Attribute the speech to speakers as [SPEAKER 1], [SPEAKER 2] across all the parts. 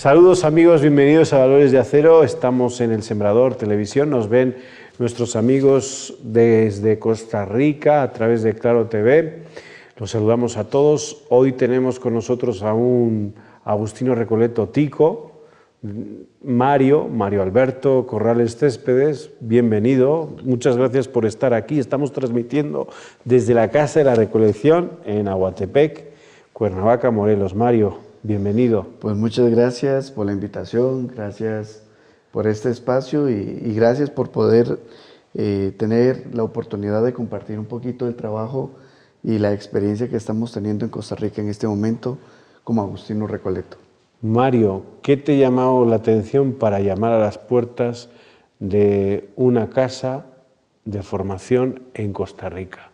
[SPEAKER 1] Saludos amigos, bienvenidos a Valores de Acero. Estamos en El Sembrador Televisión. Nos ven nuestros amigos desde Costa Rica a través de Claro TV. Los saludamos a todos. Hoy tenemos con nosotros a un Agustino Recoleto Tico, Mario Alberto Corrales Céspedes. Bienvenido. Muchas gracias por estar aquí. Estamos transmitiendo desde la Casa de la Recolección en Aguatepec, Cuernavaca, Morelos. Mario, bienvenido.
[SPEAKER 2] Pues muchas gracias por la invitación, gracias por este espacio y gracias por poder tener la oportunidad de compartir un poquito del trabajo y la experiencia que estamos teniendo en Costa Rica en este momento como Agustino Recoleto.
[SPEAKER 1] Mario, ¿qué te ha llamado la atención para llamar a las puertas de una casa de formación en Costa Rica?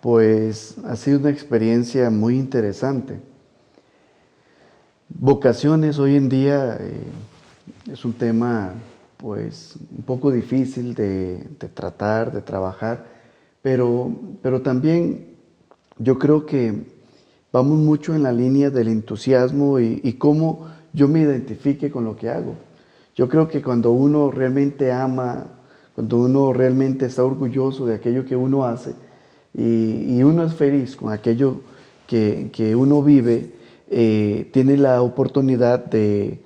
[SPEAKER 2] Pues ha sido una experiencia muy interesante. Vocaciones hoy en día es un tema pues un poco difícil de tratar, de trabajar, pero también yo creo que vamos mucho en la línea del entusiasmo y cómo yo me identifique con lo que hago. Yo creo que cuando uno realmente ama, cuando uno realmente está orgulloso de aquello que uno hace y uno es feliz con aquello que uno vive, tiene la oportunidad de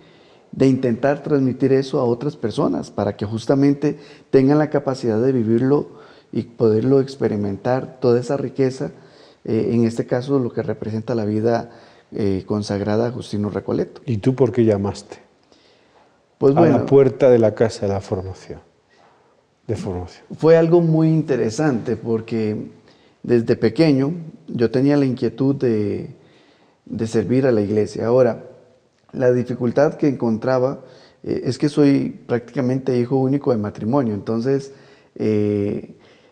[SPEAKER 2] intentar transmitir eso a otras personas para que justamente tengan la capacidad de vivirlo y poderlo experimentar, toda esa riqueza, en este caso lo que representa la vida consagrada a Agustino Recoleto.
[SPEAKER 1] ¿Y tú por qué llamaste?
[SPEAKER 2] Pues
[SPEAKER 1] a la puerta de la Casa de la Formación.
[SPEAKER 2] Fue algo muy interesante porque desde pequeño yo tenía la inquietud de servir a la iglesia. Ahora, la dificultad que encontraba es que soy prácticamente hijo único de matrimonio, entonces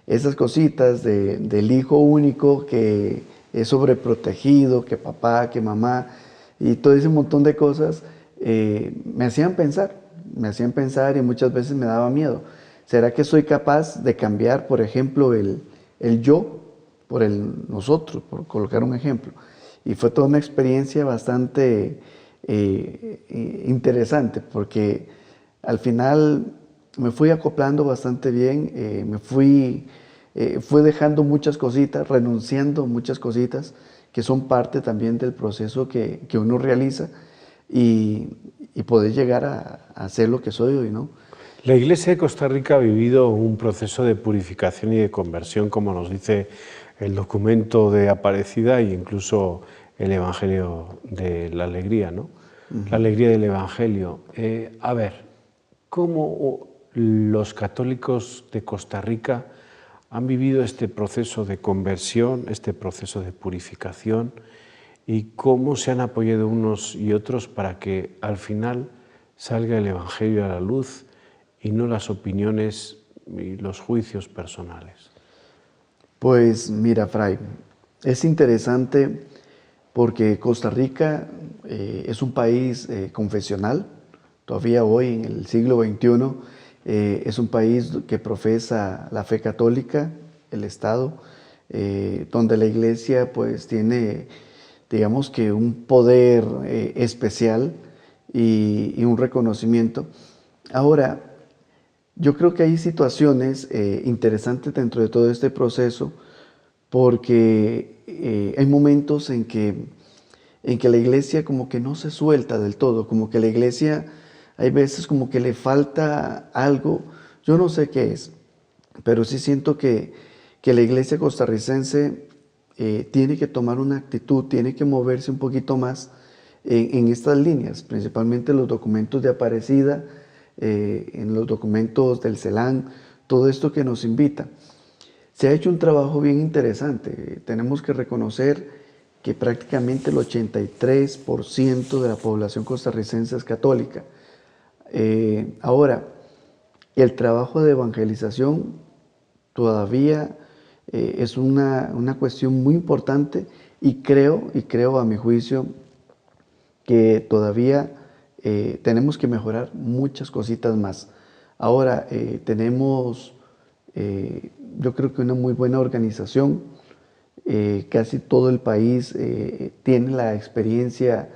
[SPEAKER 2] esas cositas del hijo único que es sobreprotegido, que papá, que mamá y todo ese montón de cosas me hacían pensar y muchas veces me daba miedo. ¿Será que soy capaz de cambiar, por ejemplo, el yo por el nosotros, por colocar un ejemplo? Y fue toda una experiencia bastante interesante porque al final me fui acoplando bastante bien, fui dejando muchas cositas, renunciando a muchas cositas que son parte también del proceso que uno realiza y poder llegar a ser lo que soy hoy, ¿no?
[SPEAKER 1] La Iglesia de Costa Rica ha vivido un proceso de purificación y de conversión, como nos dice el documento de Aparecida e incluso el Evangelio de la Alegría, ¿no? La alegría del Evangelio. A ver, ¿cómo los católicos de Costa Rica han vivido este proceso de conversión, este proceso de purificación, y cómo se han apoyado unos y otros para que al final salga el Evangelio a la luz y no las opiniones y los juicios personales?
[SPEAKER 2] Pues mira, Fray, es interesante porque Costa Rica es un país confesional, todavía hoy en el siglo XXI es un país que profesa la fe católica, el Estado, donde la Iglesia pues tiene, digamos que un poder especial y un reconocimiento. Ahora, yo creo que hay situaciones interesantes dentro de todo este proceso porque hay momentos en que la iglesia como que no se suelta del todo, como que la iglesia hay veces como que le falta algo, yo no sé qué es, pero sí siento que la iglesia costarricense tiene que tomar una actitud, tiene que moverse un poquito más en estas líneas, principalmente los documentos de Aparecida, en los documentos del CELAN, todo esto que nos invita. Se ha hecho un trabajo bien interesante. Tenemos que reconocer que prácticamente el 83% de la población costarricense es católica. Ahora, el trabajo de evangelización todavía es una cuestión muy importante y creo a mi juicio que todavía tenemos que mejorar muchas cositas más. Ahora, tenemos yo creo que una muy buena organización, casi todo el país tiene la experiencia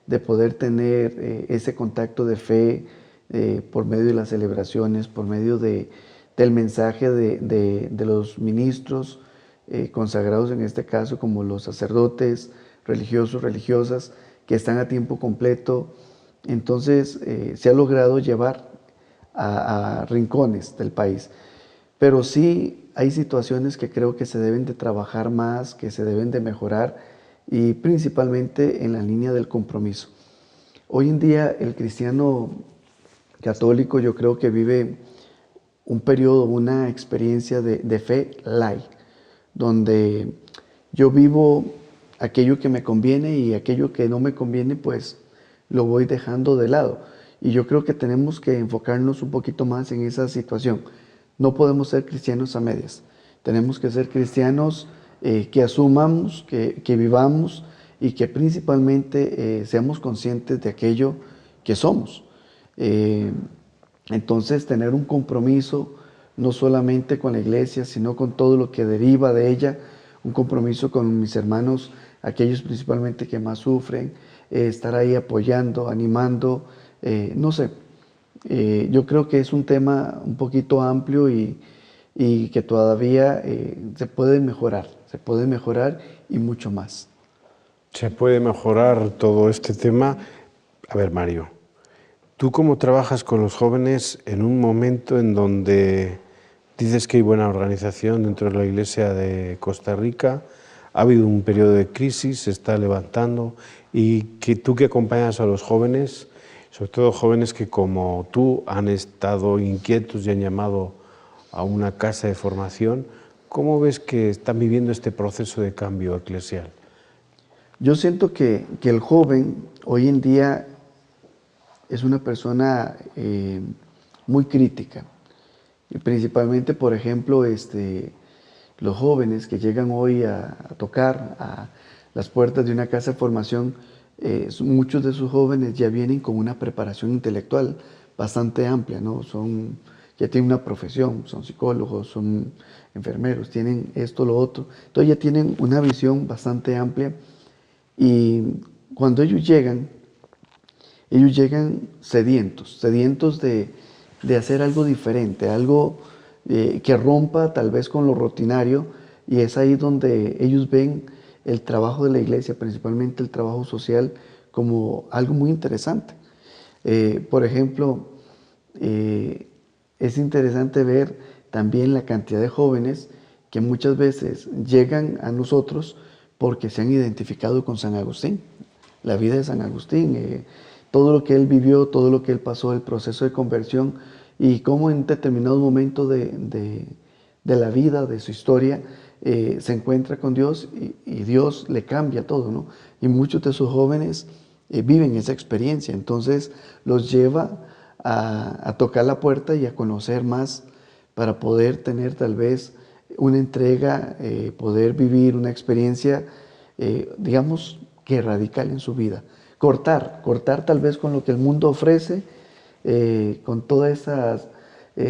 [SPEAKER 2] de poder tener ese contacto de fe por medio de las celebraciones, por medio del mensaje de los ministros consagrados en este caso, como los sacerdotes, religiosos, religiosas, que están a tiempo completo. Entonces se ha logrado llevar a rincones del país. Pero sí hay situaciones que creo que se deben de trabajar más, que se deben de mejorar, y principalmente en la línea del compromiso. Hoy en día el cristiano católico yo creo que vive un periodo, una experiencia de fe light, donde yo vivo aquello que me conviene y aquello que no me conviene, pues lo voy dejando de lado. Y yo creo que tenemos que enfocarnos un poquito más en esa situación. No podemos ser cristianos a medias. Tenemos que ser cristianos que asumamos, que vivamos y que principalmente seamos conscientes de aquello que somos. Entonces, tener un compromiso no solamente con la iglesia, sino con todo lo que deriva de ella, un compromiso con mis hermanos, aquellos principalmente que más sufren, estar ahí apoyando, animando, no sé. Yo creo que es un tema un poquito amplio y que todavía se puede mejorar y mucho más.
[SPEAKER 1] Se puede mejorar todo este tema. A ver, Mario, ¿tú cómo trabajas con los jóvenes en un momento en donde dices que hay buena organización dentro de la Iglesia de Costa Rica? Ha habido un periodo de crisis, se está levantando, y que tú que acompañas a los jóvenes, sobre todo jóvenes que como tú han estado inquietos y han llamado a una casa de formación, ¿cómo ves que están viviendo este proceso de cambio eclesial?
[SPEAKER 2] Yo siento que el joven hoy en día es una persona muy crítica. Y principalmente, por ejemplo, los jóvenes que llegan hoy a tocar a las puertas de una casa de formación, muchos de esos jóvenes ya vienen con una preparación intelectual bastante amplia, ¿no? Ya tienen una profesión, son psicólogos, son enfermeros, tienen esto, lo otro. Entonces ya tienen una visión bastante amplia, y cuando ellos llegan sedientos de hacer algo diferente, algo que rompa tal vez con lo rutinario, y es ahí donde ellos ven el trabajo de la iglesia, principalmente el trabajo social, como algo muy interesante. Por ejemplo, es interesante ver también la cantidad de jóvenes que muchas veces llegan a nosotros porque se han identificado con San Agustín, la vida de San Agustín, todo lo que él vivió, todo lo que él pasó, el proceso de conversión, y cómo en determinado momento de la vida, de su historia, se encuentra con Dios y Dios le cambia todo, ¿no? Y muchos de esos jóvenes viven esa experiencia, entonces los lleva a tocar la puerta y a conocer más para poder tener tal vez una entrega, poder vivir una experiencia, digamos, que radical en su vida. Cortar tal vez con lo que el mundo ofrece, con toda esa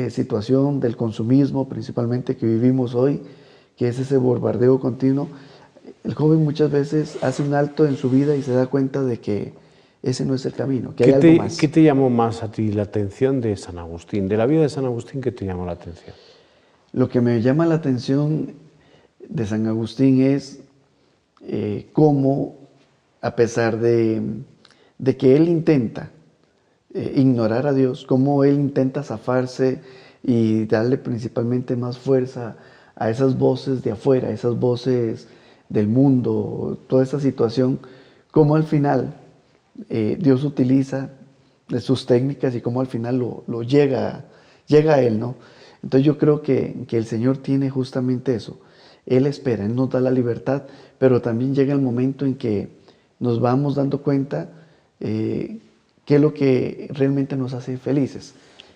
[SPEAKER 2] situación del consumismo principalmente que vivimos hoy, que es ese bombardeo continuo. El joven muchas veces hace un alto en su vida y se da cuenta de que ese no es el camino, que hay algo más.
[SPEAKER 1] ¿Qué te llamó más a ti la atención de San Agustín? De la vida de San Agustín, ¿qué te llamó la atención?
[SPEAKER 2] Lo que me llama la atención de San Agustín es cómo, a pesar de que él intenta ignorar a Dios, cómo él intenta zafarse y darle principalmente más fuerza a esas voces de afuera, esas voces del mundo, toda esa situación, cómo al final Dios utiliza de sus técnicas y cómo al final lo llega a él, ¿no? Entonces yo creo que el Señor tiene justamente eso. Él espera, Él nos da la libertad, pero también llega el momento en que nos vamos dando cuenta qué es lo que realmente nos hace felices,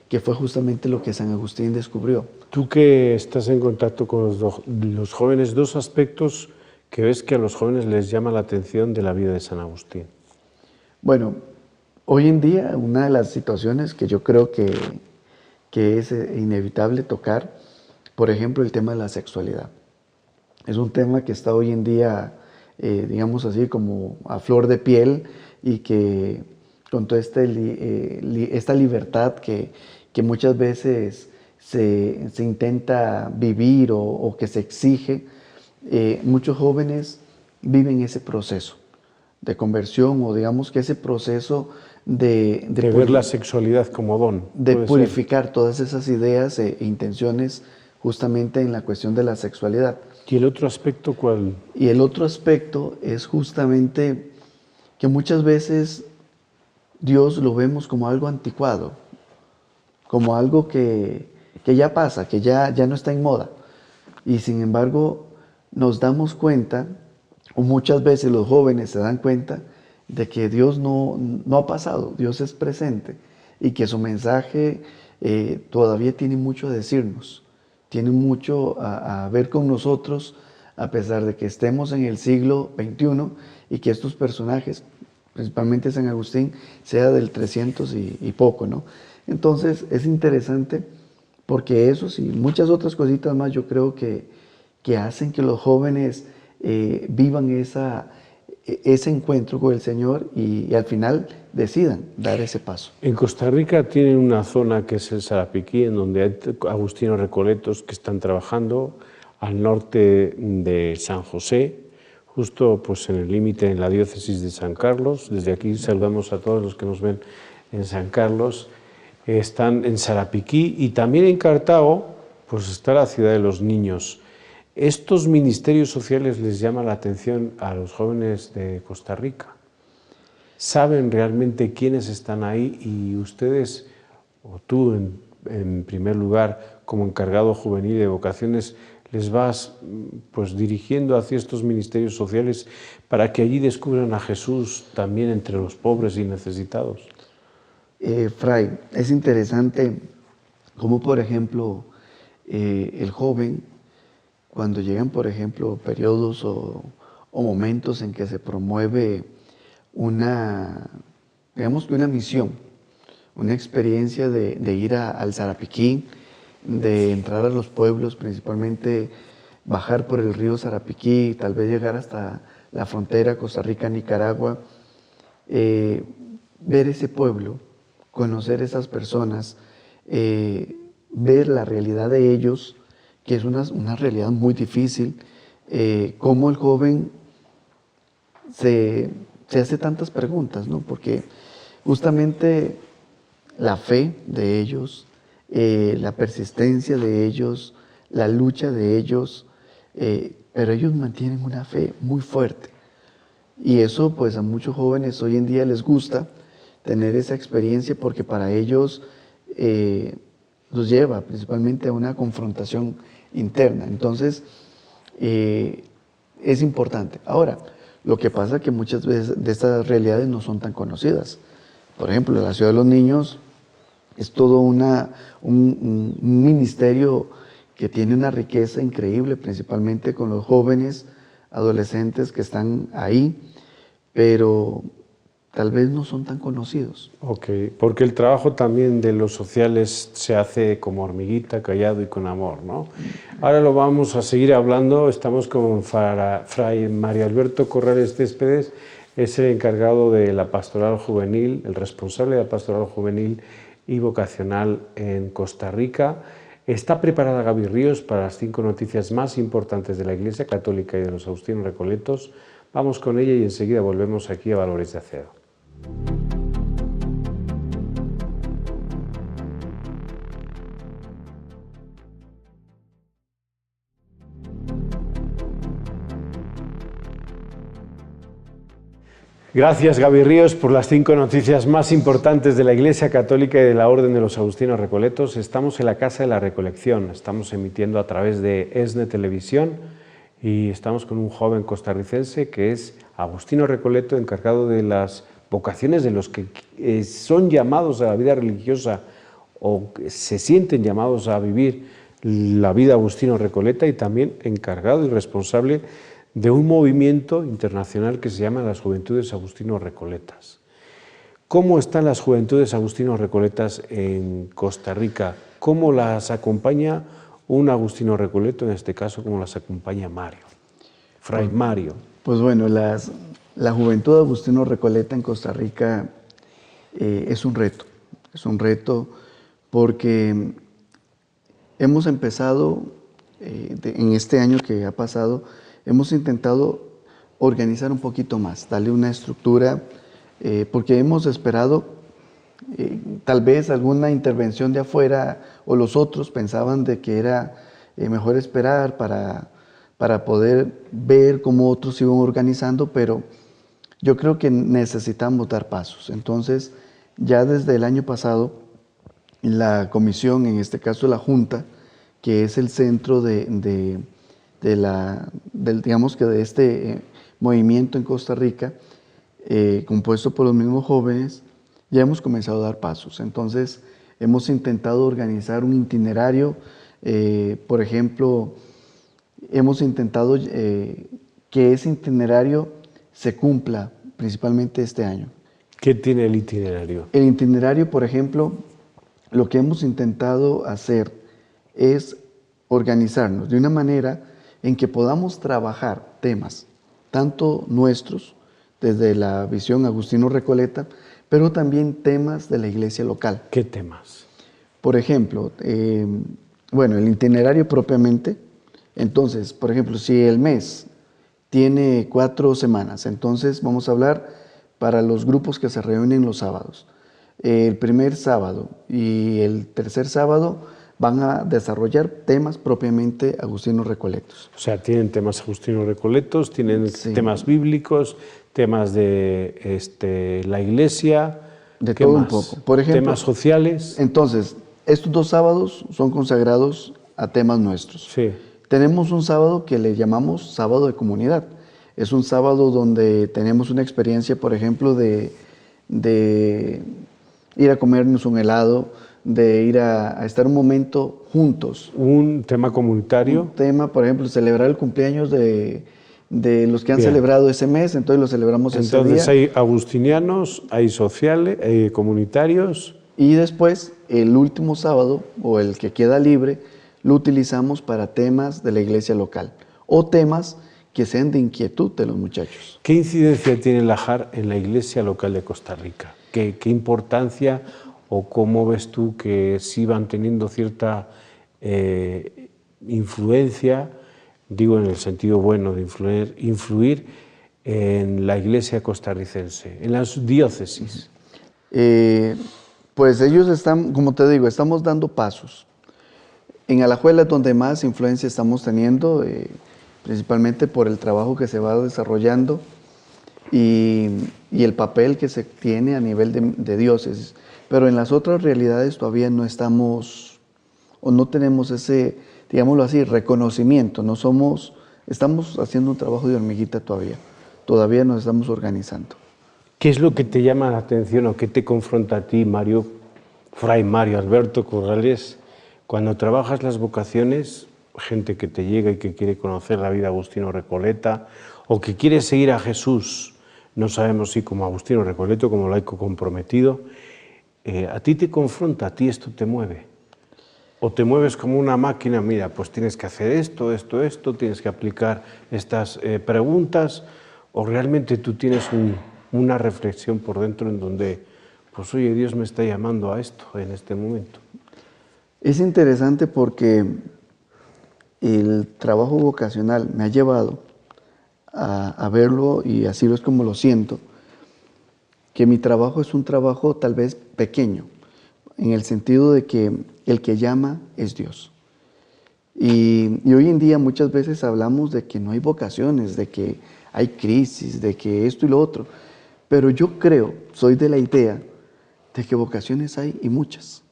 [SPEAKER 2] que fue justamente lo que San Agustín descubrió.
[SPEAKER 1] Tú que estás en contacto con los jóvenes, dos aspectos que ves que a los jóvenes les llama la atención de la vida de San Agustín.
[SPEAKER 2] Bueno, hoy en día una de las situaciones que yo creo que es inevitable tocar, por ejemplo, el tema de la sexualidad. Es un tema que está hoy en día, digamos así, como a flor de piel, y que con toda esta libertad que muchas veces se intenta vivir o que se exige, muchos jóvenes viven ese proceso de conversión, o digamos que ese proceso de
[SPEAKER 1] ver la sexualidad como don.
[SPEAKER 2] De purificar todas esas ideas e intenciones justamente en la cuestión de la sexualidad.
[SPEAKER 1] ¿Y el otro aspecto cuál?
[SPEAKER 2] Y el otro aspecto es justamente que muchas veces Dios lo vemos como algo anticuado, como algo que ya pasa, que ya no está en moda. Y sin embargo nos damos cuenta, o muchas veces los jóvenes se dan cuenta, de que Dios no ha pasado, Dios es presente y que su mensaje todavía tiene mucho a decirnos, tiene mucho a ver con nosotros, a pesar de que estemos en el siglo XXI y que estos personajes, principalmente San Agustín, sea del 300 y poco, ¿no? Entonces es interesante porque eso y muchas otras cositas más yo creo que hacen que los jóvenes vivan ese encuentro con el Señor y al final decidan dar ese paso.
[SPEAKER 1] En Costa Rica tienen una zona que es el Sarapiquí, en donde hay agustinos recoletos que están trabajando al norte de San José, justo pues en el límite en la diócesis de San Carlos. Desde aquí saludamos a todos los que nos ven en San Carlos. Están en Sarapiquí y también en Cartago pues está la ciudad de los niños. ¿Estos ministerios sociales les llama la atención a los jóvenes de Costa Rica? ¿Saben realmente quiénes están ahí? Y ustedes, o tú en primer lugar, como encargado juvenil de vocaciones, les vas pues dirigiendo hacia estos ministerios sociales para que allí descubran a Jesús también entre los pobres y necesitados.
[SPEAKER 2] Fray, es interesante cómo, por ejemplo, el joven, cuando llegan, por ejemplo, periodos o momentos en que se promueve digamos que una misión, una experiencia de ir al Sarapiquí, de entrar a los pueblos, principalmente bajar por el río Sarapiquí, tal vez llegar hasta la frontera Costa Rica-Nicaragua, ver ese pueblo, conocer esas personas, ver la realidad de ellos, que es una realidad muy difícil, cómo el joven se hace tantas preguntas, ¿no? Porque justamente la fe de ellos, la persistencia de ellos, la lucha de ellos, pero ellos mantienen una fe muy fuerte. Y eso pues a muchos jóvenes hoy en día les gusta tener esa experiencia porque para ellos los lleva principalmente a una confrontación interna. Entonces es importante. Ahora, lo que pasa es que muchas veces de estas realidades no son tan conocidas. Por ejemplo, la Ciudad de los Niños es todo un ministerio que tiene una riqueza increíble, principalmente con los jóvenes, adolescentes que están ahí, pero tal vez no son tan conocidos.
[SPEAKER 1] Ok, porque el trabajo también de los sociales se hace como hormiguita, callado y con amor, ¿no? Ahora lo vamos a seguir hablando, estamos con Fray Mario Alberto Corrales Céspedes, es el encargado de la pastoral juvenil, el responsable de la pastoral juvenil y vocacional en Costa Rica. Está preparada Gaby Ríos para las 5 noticias más importantes de la Iglesia Católica y de los Agustinos Recoletos. Vamos con ella y enseguida volvemos aquí a Valores de Acero. Gracias, Gaby Ríos, por las 5 noticias más importantes de la Iglesia Católica y de la Orden de los Agustinos Recoletos. Estamos en la Casa de la Recolección, estamos emitiendo a través de ESNE Televisión y estamos con un joven costarricense que es Agustino Recoleto, encargado de las vocaciones de los que son llamados a la vida religiosa o se sienten llamados a vivir la vida Agustino Recoleta, y también encargado y responsable de un movimiento internacional que se llama las Juventudes Agustino Recoletas. ¿Cómo están las Juventudes Agustino Recoletas en Costa Rica? ¿Cómo las acompaña un Agustino Recoleto, en este caso, cómo las acompaña Mario, Fray Mario?
[SPEAKER 2] Pues bueno, las La juventud de Agustino Recoleta en Costa Rica es un reto porque hemos empezado, en este año que ha pasado, hemos intentado organizar un poquito más, darle una estructura, porque hemos esperado tal vez alguna intervención de afuera o los otros pensaban de que era mejor esperar para poder ver cómo otros se iban organizando, pero yo creo que necesitamos dar pasos. Entonces, ya desde el año pasado, la comisión, en este caso la Junta, que es el centro digamos que de este movimiento en Costa Rica, compuesto por los mismos jóvenes, ya hemos comenzado a dar pasos. Entonces, hemos intentado organizar un itinerario. Por ejemplo, hemos intentado que ese itinerario se cumpla principalmente este año.
[SPEAKER 1] ¿Qué tiene el itinerario?
[SPEAKER 2] El itinerario, por ejemplo, lo que hemos intentado hacer es organizarnos de una manera en que podamos trabajar temas, tanto nuestros, desde la visión Agustino Recoleta, pero también temas de la iglesia local.
[SPEAKER 1] ¿Qué temas?
[SPEAKER 2] Por ejemplo, bueno, el itinerario propiamente. Entonces, por ejemplo, si el mes tiene 4 semanas, entonces vamos a hablar para los grupos que se reúnen los sábados. El primer sábado y el tercer sábado van a desarrollar temas propiamente Agustino Recoletos.
[SPEAKER 1] O sea, tienen temas Agustino Recoletos, tienen temas bíblicos, temas de la iglesia,
[SPEAKER 2] de todo un poco. Por ejemplo,
[SPEAKER 1] temas sociales.
[SPEAKER 2] Entonces, estos 2 sábados son consagrados a temas nuestros.
[SPEAKER 1] Sí.
[SPEAKER 2] Tenemos un sábado que le llamamos sábado de comunidad. Es un sábado donde tenemos una experiencia, por ejemplo, de ir a comernos un helado, de ir a estar un momento juntos.
[SPEAKER 1] Un tema comunitario.
[SPEAKER 2] Un tema, por ejemplo, celebrar el cumpleaños de los que han celebrado ese mes, entonces lo celebramos ese día.
[SPEAKER 1] Entonces hay agustinianos, hay sociales, comunitarios.
[SPEAKER 2] Y después, el último sábado, o el que queda libre, lo utilizamos para temas de la iglesia local o temas que sean de inquietud de los muchachos.
[SPEAKER 1] ¿Qué incidencia tiene el Ajar en la iglesia local de Costa Rica? ¿Qué importancia o cómo ves tú que sí van teniendo cierta influencia, digo en el sentido bueno de influir en la iglesia costarricense, en las diócesis?
[SPEAKER 2] Pues ellos están, como te digo, estamos dando pasos. En Alajuela es donde más influencia estamos teniendo, principalmente por el trabajo que se va desarrollando y el papel que se tiene a nivel de diócesis. Pero en las otras realidades todavía no estamos, o no tenemos ese, digámoslo así, reconocimiento. Estamos haciendo un trabajo de hormiguita todavía nos estamos organizando.
[SPEAKER 1] ¿Qué es lo que te llama la atención o qué te confronta a ti, Fray Mario Alberto Corrales, cuando trabajas las vocaciones, gente que te llega y que quiere conocer la vida de Agustino Recoleta o que quiere seguir a Jesús, no sabemos si como Agustino Recoleto, como laico comprometido, a ti te confronta, a ti esto te mueve? ¿O te mueves como una máquina? Mira, pues tienes que hacer esto, tienes que aplicar estas preguntas, o realmente tú tienes una reflexión por dentro en donde, pues oye, Dios me está llamando a esto en este momento.
[SPEAKER 2] Es interesante porque el trabajo vocacional me ha llevado a verlo, y así es como lo siento, que mi trabajo es un trabajo tal vez pequeño, en el sentido de que el que llama es Dios. Y hoy en día muchas veces hablamos de que no hay vocaciones, de que hay crisis, de que esto y lo otro, pero yo creo, soy de la idea de que vocaciones hay y muchas.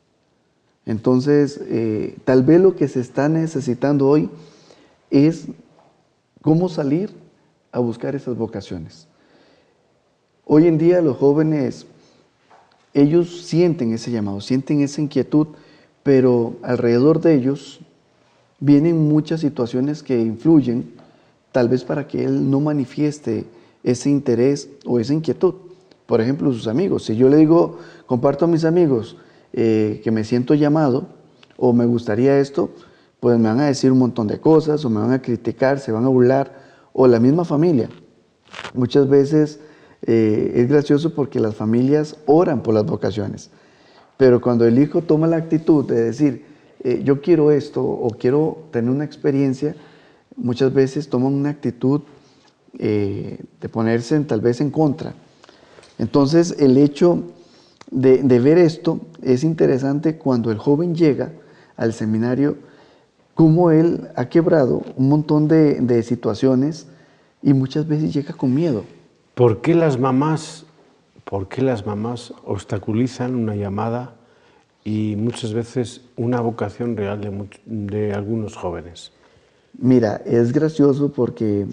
[SPEAKER 2] Entonces, tal vez lo que se está necesitando hoy es cómo salir a buscar esas vocaciones. Hoy en día los jóvenes, ellos sienten ese llamado, sienten esa inquietud, pero alrededor de ellos vienen muchas situaciones que influyen, tal vez para que él no manifieste ese interés o esa inquietud. Por ejemplo, sus amigos. Si yo le digo, comparto a mis amigos que me siento llamado o me gustaría esto, pues me van a decir un montón de cosas o me van a criticar, se van a burlar, o la misma familia. Muchas veces es gracioso porque las familias oran por las vocaciones, pero cuando el hijo toma la actitud de decir, yo quiero esto o quiero tener una experiencia, muchas veces toman una actitud de ponerse tal vez en contra. Entonces, el hecho de ver esto es interesante cuando el joven llega al seminario, cómo él ha quebrado un montón de situaciones y muchas veces llega con miedo.
[SPEAKER 1] ¿Por qué las mamás obstaculizan una llamada y muchas veces una vocación real de algunos jóvenes?
[SPEAKER 2] Mira, es gracioso porque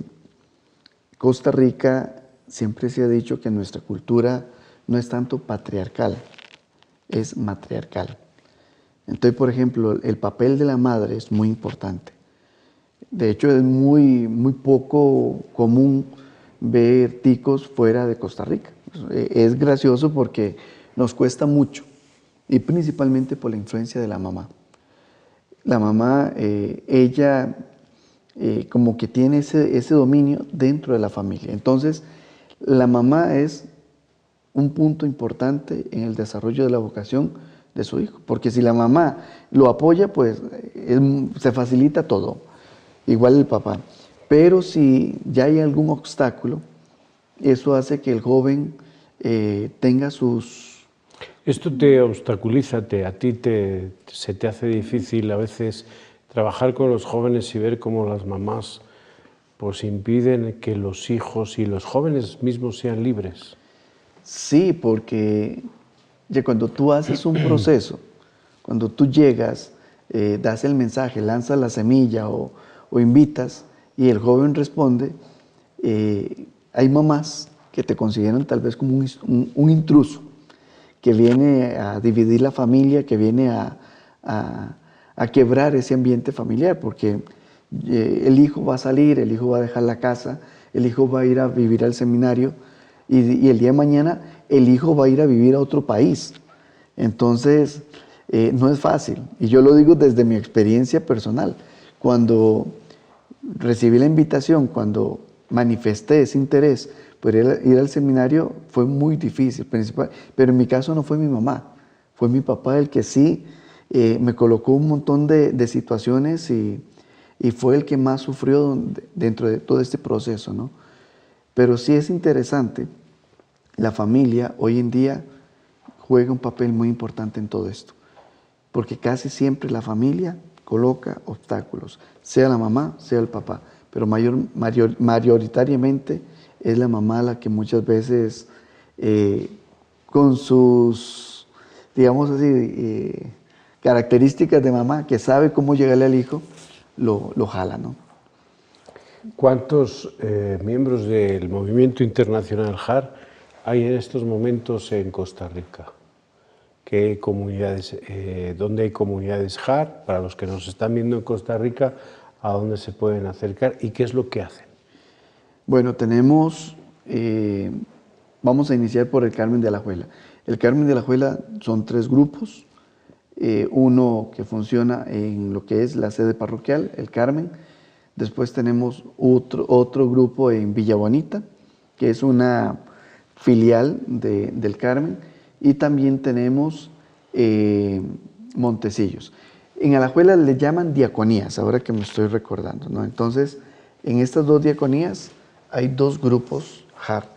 [SPEAKER 2] Costa Rica siempre se ha dicho que nuestra cultura no es tanto patriarcal, es matriarcal. Entonces, por ejemplo, el papel de la madre es muy importante. De hecho, es muy poco común ver ticos fuera de Costa Rica. Es gracioso porque nos cuesta mucho y principalmente por la influencia de la mamá. La mamá, ella como que tiene ese dominio dentro de la familia. Entonces, la mamá es un punto importante en el desarrollo de la vocación de su hijo, porque si la mamá lo apoya, pues se facilita todo, igual el papá. Pero si ya hay algún obstáculo, eso hace que el joven tenga sus...
[SPEAKER 1] Esto te obstaculiza, a ti se te hace difícil a veces trabajar con los jóvenes y ver cómo las mamás pues impiden que los hijos y los jóvenes mismos sean libres.
[SPEAKER 2] Sí, porque ya cuando tú haces un proceso, cuando tú llegas, das el mensaje, lanzas la semilla o invitas y el joven responde, hay mamás que te consideran tal vez como un intruso, que viene a dividir la familia, que viene a quebrar ese ambiente familiar, porque el hijo va a salir, el hijo va a dejar la casa, el hijo va a ir a vivir al seminario y el día de mañana el hijo va a ir a vivir a otro país. Entonces, no es fácil. Y yo lo digo desde mi experiencia personal. Cuando recibí la invitación, cuando manifesté ese interés por ir al seminario, fue muy difícil, pero en mi caso no fue mi mamá, fue mi papá el que sí me colocó un montón de situaciones y fue el que más sufrió dentro de todo este proceso, ¿no? Pero sí es interesante, la familia hoy en día juega un papel muy importante en todo esto, porque casi siempre la familia coloca obstáculos, sea la mamá, sea el papá, pero mayoritariamente es la mamá la que muchas veces con sus, digamos así, características de mamá, que sabe cómo llegarle al hijo, lo jala, ¿no?
[SPEAKER 1] ¿Cuántos miembros del movimiento internacional JAR hay en estos momentos en Costa Rica? ¿Qué comunidades, dónde hay comunidades JAR? Para los que nos están viendo en Costa Rica, ¿a dónde se pueden acercar y qué es lo que hacen?
[SPEAKER 2] Bueno, tenemos, vamos a iniciar por el Carmen de Alajuela. El Carmen de Alajuela son 3 grupos, uno que funciona en lo que es la sede parroquial, el Carmen. Después tenemos otro grupo en Villa Bonita, que es una filial del Carmen. Y también tenemos Montecillos. En Alajuela le llaman diaconías, ahora que me estoy recordando, ¿no? Entonces, en estas 2 diaconías hay 2 grupos JAR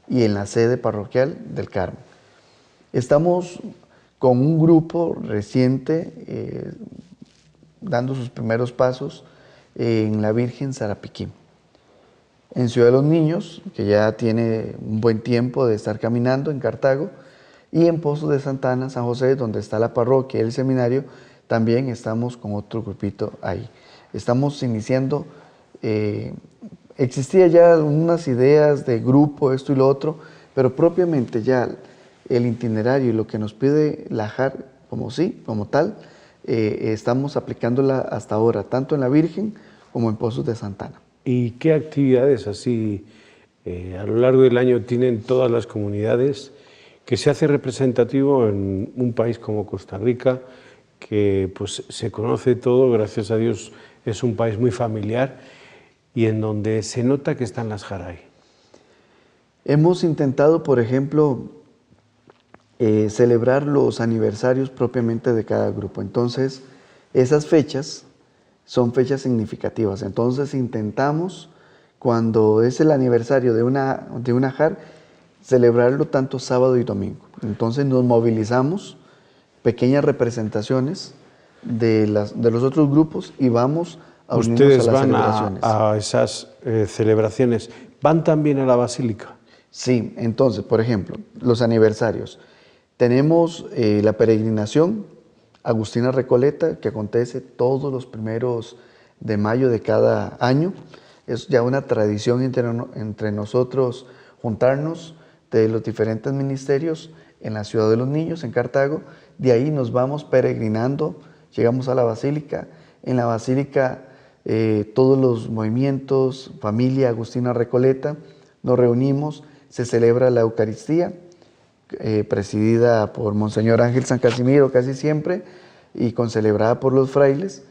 [SPEAKER 2] y en la sede parroquial del Carmen. Estamos con un grupo reciente dando sus primeros pasos en la Virgen Sarapiquí. En Ciudad de los Niños, que ya tiene un buen tiempo de estar caminando en Cartago, y en Pozos de Santa Ana, San José, donde está la parroquia y el seminario, también estamos con otro grupito ahí. Estamos iniciando, existía ya unas ideas de grupo, esto y lo otro, pero propiamente ya el itinerario y lo que nos pide la JAR como tal, estamos aplicándola hasta ahora, tanto en la Virgen como en Pozos de Santa Ana.
[SPEAKER 1] ¿Y qué actividades así a lo largo del año tienen todas las comunidades que se hace representativo en un país como Costa Rica, que pues se conoce todo, gracias a Dios es un país muy familiar y en donde se nota que están las JAR ahí?
[SPEAKER 2] Hemos intentado, por ejemplo, celebrar los aniversarios propiamente de cada grupo. Entonces, esas fechas son fechas significativas. Entonces, intentamos, cuando es el aniversario de una JAR, celebrarlo tanto sábado y domingo. Entonces, nos movilizamos, pequeñas representaciones de los otros grupos y vamos a unirnos
[SPEAKER 1] Ustedes
[SPEAKER 2] a las
[SPEAKER 1] van
[SPEAKER 2] celebraciones.
[SPEAKER 1] a esas celebraciones. ¿Van también a la basílica?
[SPEAKER 2] Sí, entonces, por ejemplo, los aniversarios. Tenemos la peregrinación Agustina Recoleta, que acontece todos los primeros de mayo de cada año. Es ya una tradición entre nosotros juntarnos de los diferentes ministerios en la Ciudad de los Niños, en Cartago. De ahí nos vamos peregrinando, llegamos a la basílica. En la basílica todos los movimientos, familia Agustina Recoleta, nos reunimos, se celebra la Eucaristía, presidida por Monseñor Ángel San Casimiro casi siempre y concelebrada por los frailes.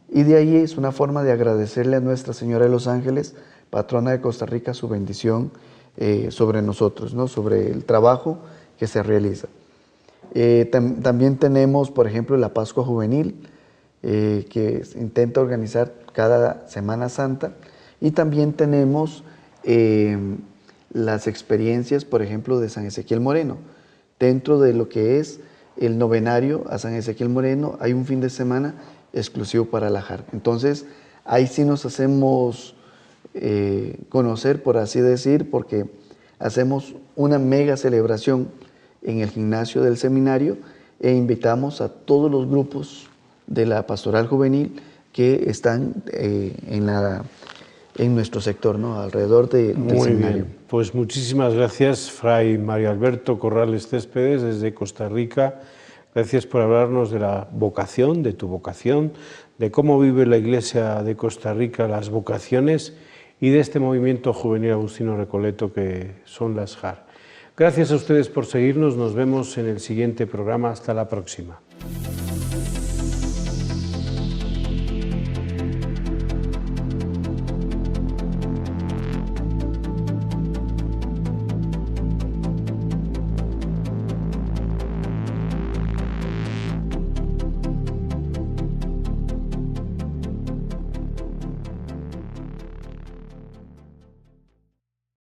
[SPEAKER 2] Y de ahí es una forma de agradecerle a Nuestra Señora de los Ángeles, patrona de Costa Rica, su bendición sobre nosotros, ¿no? Sobre el trabajo que se realiza. También tenemos, por ejemplo, la Pascua Juvenil, que se intenta organizar cada Semana Santa. Y también tenemos las experiencias, por ejemplo, de San Ezequiel Moreno. Dentro de lo que es el novenario a San Ezequiel Moreno, hay un fin de semana exclusivo para la JAR. Entonces, ahí sí nos hacemos conocer, por así decir, porque hacemos una mega celebración en el gimnasio del seminario e invitamos a todos los grupos de la pastoral juvenil que están en nuestro sector, ¿no? Alrededor del
[SPEAKER 1] Muy
[SPEAKER 2] seminario.
[SPEAKER 1] bien, pues muchísimas gracias, Fray Mario Alberto Corrales Céspedes, desde Costa Rica. Gracias por hablarnos de la vocación, de tu vocación, de cómo vive la Iglesia de Costa Rica las vocaciones y de este movimiento juvenil agustino recoleto que son las JAR. Gracias a ustedes por seguirnos, nos vemos en el siguiente programa, hasta la próxima.